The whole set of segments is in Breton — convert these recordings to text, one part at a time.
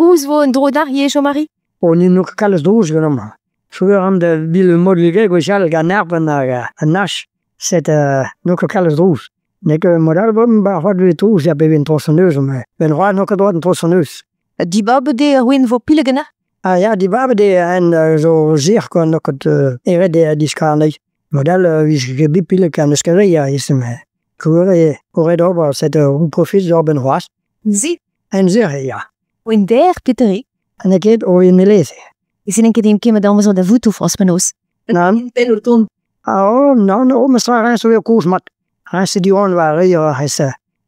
drous vo un dro d'arié, Jean-Marie? O ni no kalles drous genommen. Vroeger aan de biele model gojal ga nerpen naar een nas. Zet no kalles drous. Nek model bom ba wat we drous ja be een tronçonneuse me. Ben roi no ka een tronçonneuse. Die babbe de ruin vo pilegena? Ah ja, die babbe de en zo zeer kon nog het de die skaan model wie gebipile kan de skeria is me. Koere ore dober zet een profit zo ben roi. Zi. En zeer ja. Oin der, Peterik? En ik het o in lezen. Is in kedim keme dan zo de voet of aspenos. Nou, peloton. Oh, nou, maar straks weer koers mat. Hij ze die on waren ja,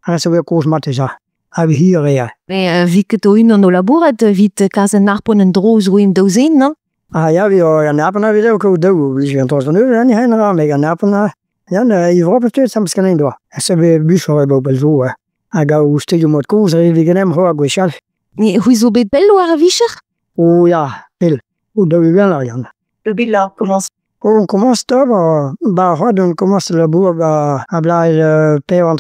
hij ze weer koers mat ja. Heb hier ja. Mais vi que to in no laborat vit kazen narpon en drous ruim dozen, non? Ah ja, we gaan napen naar weer ook doen. We gaan toch nu en hij naar me gaan napen. Ja, nee, je wordt het soms kan doen. Ze weer bus voor op zo. Hij gaat studio met koers we gaan hem hoor go chal. Nee, hoe zo bet bello ara vischer? Oh ja, bil. Hoe doen we wel ja. Le billa commence. On commence d'abord, on commence le bourg à blague père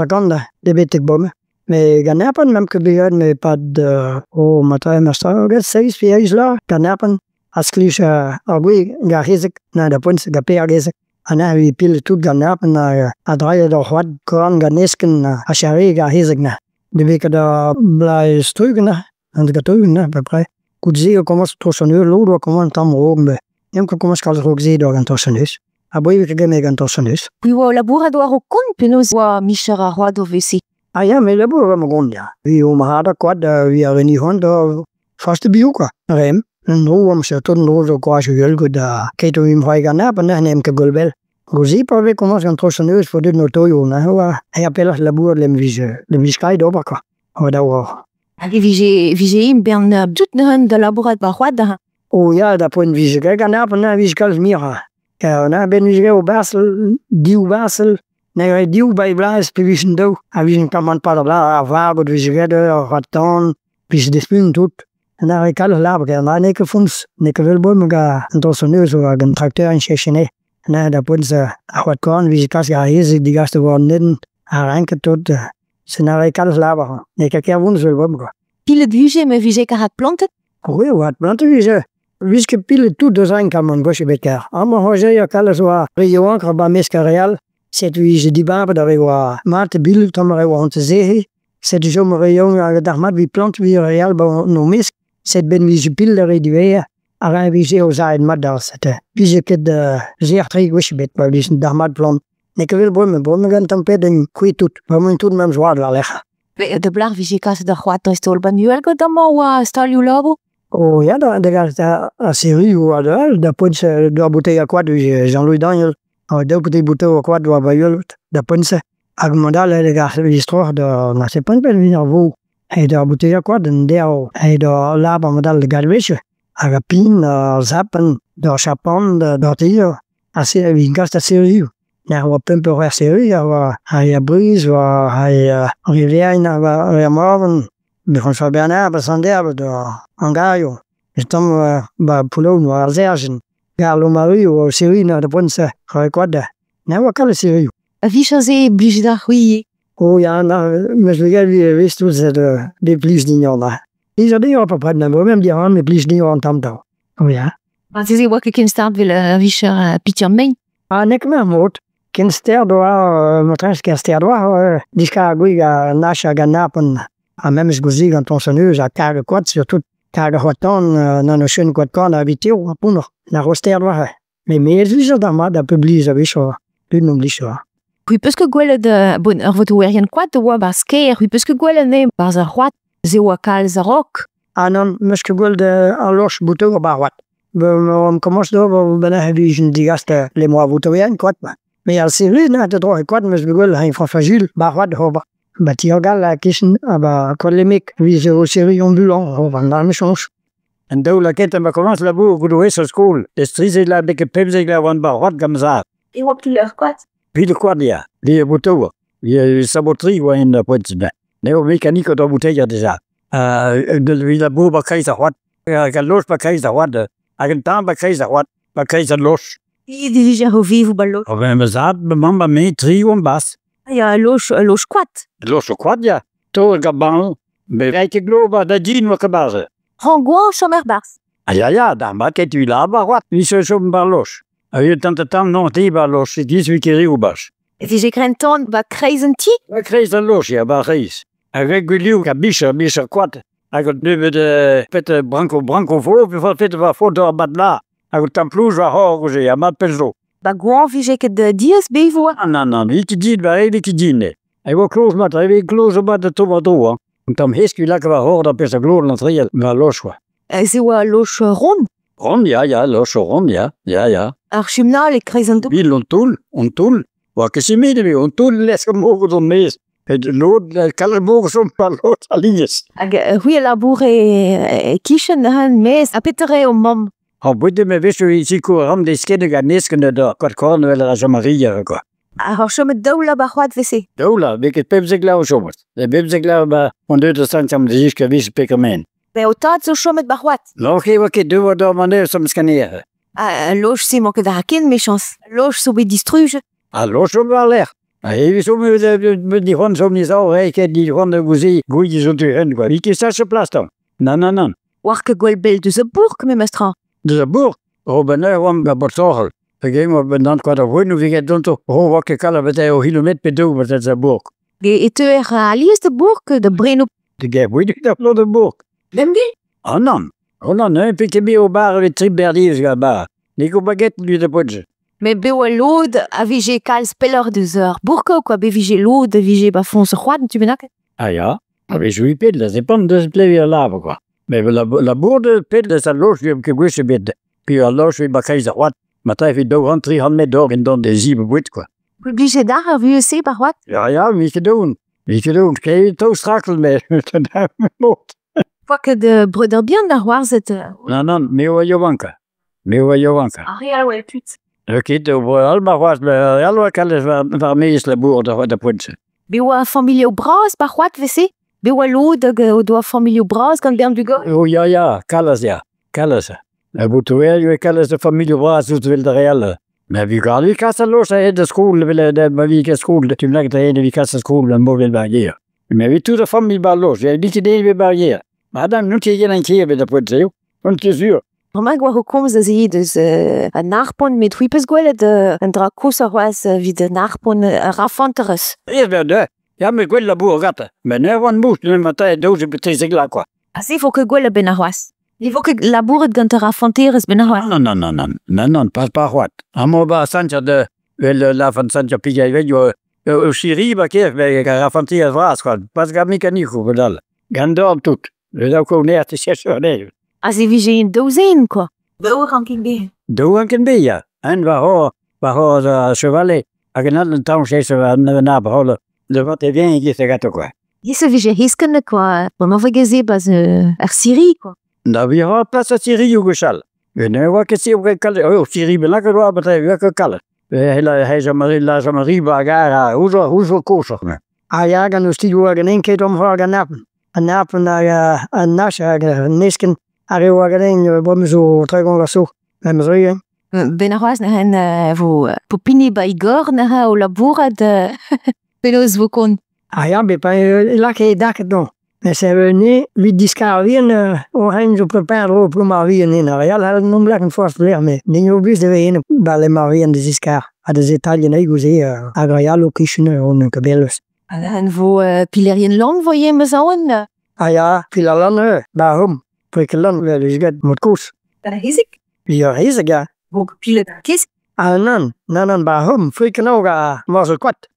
des bêtes bommes. Mais ganapan même que bien, mais pas de au matin, mais ça, regarde, 6 pièges là, ganapan, à ce que oui, garisek, na de pointe, gapergesek. Ana vi pile tout ganapan à draille de roi, corn ganesken, à charrer garisek na. De week de blague strugna, en de gatoen, à peu près. Coup commence trop sonner, l'eau commence à me Jem ko komas kal rok zi do gan tosenus. A boi we ge me gan tosenus. Puis wa labora do aro kon penos wa michara roi do vesi. Ah ja, me labora mo gon ja. Vi o mahada kwad vi are ni hond do faste biuka. Rem. En ro om se ton ro do kwa jul go da keto im hoi gan na ben nem ke golbel. Gozi pa we komas gan tosenus for dit no toyo na wa. Hij apela labora lem vise. Lem viskai do baka. O da wo. Ali vige im ben dut ne de laborat ba roi da. Oh ja, dat point wie ze gaan napen na wie ze mira. Ja, na ben wie ze Basel, diu Basel. Nee, diu bij Blaas bewisen do. A wie ze kan man pa bla vago wie ze redden, raton, wie ze disputen tot. En daar ik alle laber na neke funds, neke wil boem ga en toseneur zo een tracteur in chechene. Na dat point ze wat kan wie ze kas ga hier die gasten worden net aanke tot ze naar ik alles laber. Neke keer wons wil boem ga. Pile vige me vige ka hat plantet. Oh, wat planten wie ze? Wiske pile tout de zijn kan man gosje beker. Amma hoje ja kalles wa region kraba meska real. Zet wie ze die babe daar wa mate bil tomere wa te zehe. Zet je zomer region a dag mat wie plant wie real ba no mis. Zet ben wie ze pile die weer. Ara wie ze o zaid mat daar zette. Wie ze ket de zeer tre gosje bet ba die dag mat plant. Nek wil bomen gaan tampet en kwijt tot. Ba moet tot mem zwaar wel leggen. De blar vige kas de kwat stol ban juel go dan ma stal you labo. Oh ja, daar gaat een serie hoe dat punten door bouteille quoi de Jean-Louis Daniel. Deux petites bouteilles quoi de Bayol. Dat punten. Agmodal de gaat l'histoire de na c'est pas bien venir vous. Et de bouteille quoi de deo. Et de l'arbre modal de Galwich. Agapin, Zappen, de Chapon, de Tio. Assez une gast série. Ja, wat pumper serie, ja, hij brise, hij rivière, hij morgen. Begon van Bernard, bij Sanderbe, door Angaio. Dus dan bij Poulon, waar Zergen. Galo Mario, serie naar de Ponce, ga ik wat daar. Nou, wat kan de serie? Wie zou ze blijven daar goeie? Oh ja, nou, met wie wist hoe ze de police niet aan. Die zou niet op een pad nemen, maar die aan de police niet aan tamto. Oh ja. Maar ze zei wat ik in staat wil, wie zou Pieter Meen? Ah, nek meer moord. Ken ster door, matrens ken ster door, die ska goeie nasha ganapen. A même je gozi quand on s'ennuie à carre quad surtout carre hoton na no schön quad kan habité ou puno na roster doa mais je da ma da publie avec ça tu n'oublies ça oui parce que gwele de bon votre rien quad de wa basker oui parce que gwele ne par a roi ze wa kal za rock ah non mais que gwele de aloche bouteau ba roi on commence do ben a vision di gaste les mois bouteau rien quad mais al série na de droit quad mais gwele hein fragile ba roi hoba Batiogal la kischen, aber kolemik, wie ze serie ambulant, van daar misons. En do la kette ma commence la boue, vous devez sur school. De strise la beke pepse la wan ba hot gamza. Et wat leur quat? Puis de quoi dia, die bouteau. Die sabotri wa in de pointe. Neo mécanique de bouteille déjà. De la boue ba kaisa hot. Ka los ba kaisa hot. Agen tam ba kaisa hot. Ba kaisa los. Die déjà revive ballo. Of en bezat be mamba me trio en bas. Ja, los quat. Los quad ja. To gaban. Be rijke globa da gin wa kabase. Rangoan chomer bars. Ja, dan maakt u laber wat. Wie zo zo'n bar los. Je tante nog die bar los, die is weer keer bas. Vije grenton ba kreizen ti. Wat kreeg dan los, ja, bar is. Regulier, ka bisher kwad. Ik nu met de branco voor, wat fit was voor de badla. Ik dan plus was hoor, ja, maar peso. Ba goan vije ket de dies bevo. Non, ik dit bij ik dit. Ik wil close met, ik wil close met de tomato. Dan hesk je lekker wat hoor, dat is de gloren dat reël maar los was. Se oa loch ron. Ron, ja, los ron, ja. Ar chumna le kreizen do. Bil on toul. Wat que si mede on toul les mogen dan mees. Het lood kan mogen zo'n paar lood alies. Hag hui laboure kichen han mes a petere o mam. Bude me wist je si ram de skede ga neskende da kwart korn wel a Maria ko. Ar chomet daoula ba c'hoad vese. Dola, ik pep ze glau somert. De pep ze glau ba on de stand sam de jiske wis pekermen. Be o tad zo chomet ba c'hoad. Loch we ke do da man som scanner. Loch se mo ket da ken méchance. Loch so be distruge. Allo som wel leg. Hij is om die hond som niet zo, hij kent die honden goeie goeie zo te hen quoi. Ik is dat plaats dan. Non. War ke gwell bel deus a bourg me mestran. Dus een boer, Robin wam ga bortogel. Ik heb ben dan kwart of nu wie dan toch wakke kala met hij kilometer per dag met dat boer. Ge ete alies de bourg de bren op. De gep weet dat nog de boer. Mem ge? Non, hè, pique me au bar avec trip berdies ga bar. Nico baguette lui de podje. Me be oa lod a vije kal speller deus ur bourg quoi be vije lod vije ba fons c'hoad tu benak. Ah ja, aber je lui pète, c'est pas de plaisir là quoi. Mais la boer de pète de sa loge lui que gauche bête. Puis la loge lui bakay za wat. Matai fait 200-300 mètres d'or in dan de zibe wit quoi. Publije dar a vu se par what? Ja, wie je doen. Krijg je to strakel mee. Quoi de breder bien dar war zet. Non, mewa Jovanka. Ari ala wel put. Ok, de alma was alma kalles var mees la boer de punse. Be oa familie o bras par what vese? Be oa lod o doa familie o bras gant bern du go? Oh ja, kalles. Boetouer, je kalles de familie was uit wil de reelle. Maar wie kan wie kassa los de school wil de maar wie kan school tu lag de wie kassa school en mobil barrière. Maar wie toe de familie bar los, je niet idee weer barrière. Maar dan moet je een keer bij de punse. Want je zuur. Normal war komz da se deus a narpon met huipes gwelet an dra kosa c'hoaz vid a narpon rafanteres. De. Ja, mais quella boer gatte. Maar ne van moest ne matai doze betrezig la quoi. A se fo ke gwele ben a c'hoaz. Il faut que labouret gant a rafanteres ben a c'hoaz. Non, pas what. Amo ba Sancha de la van Sancha piga vello o chiri ba kef be rafanteres vras quoi. Pas ga mecanico pedal. Gandor tout. Le da ko ne te cherche ne. A se vije in douzaine quoi. Be o ranking be. Do an ken be ja. En wa ho chevalet. A genal een township na behole. De wat est bien qui se gato quoi. Ye se vije hiskenne quoi. Bon ma vegeze baz ar Syrie quoi. Da vi har plads a Syrie ugeshal. Ne wa ke si o kal Syrie be lakker wa bet we ke kal. Hij za Marie bagara. Hoezo koosig me. Ja, gan us die wagen een keer omhoog gaan nappen. En nappen naar een nasje, nisken. Ari wagen een, wat me zo terug on zo. En me zo. Ben a c'hoaz na vo popini ba Igor na o labouret penaos vo kon. Ja, be pa lak daket no. Men se ne vi discar vien o hein zo preparo pro ma vien in real hal non blaken fast leer me. Ni o bis de vien ba le ma vien de discar. A de Italien e goze a real o kishne on kabelus. En vo pilerien lang vo je me zauen. Ja, pilalan ba hom. Prikelan wel is get mot koos. Hisik? Ja, hisik ja. Vo pile kis? Non, ba hom, frikenoga was het kwart.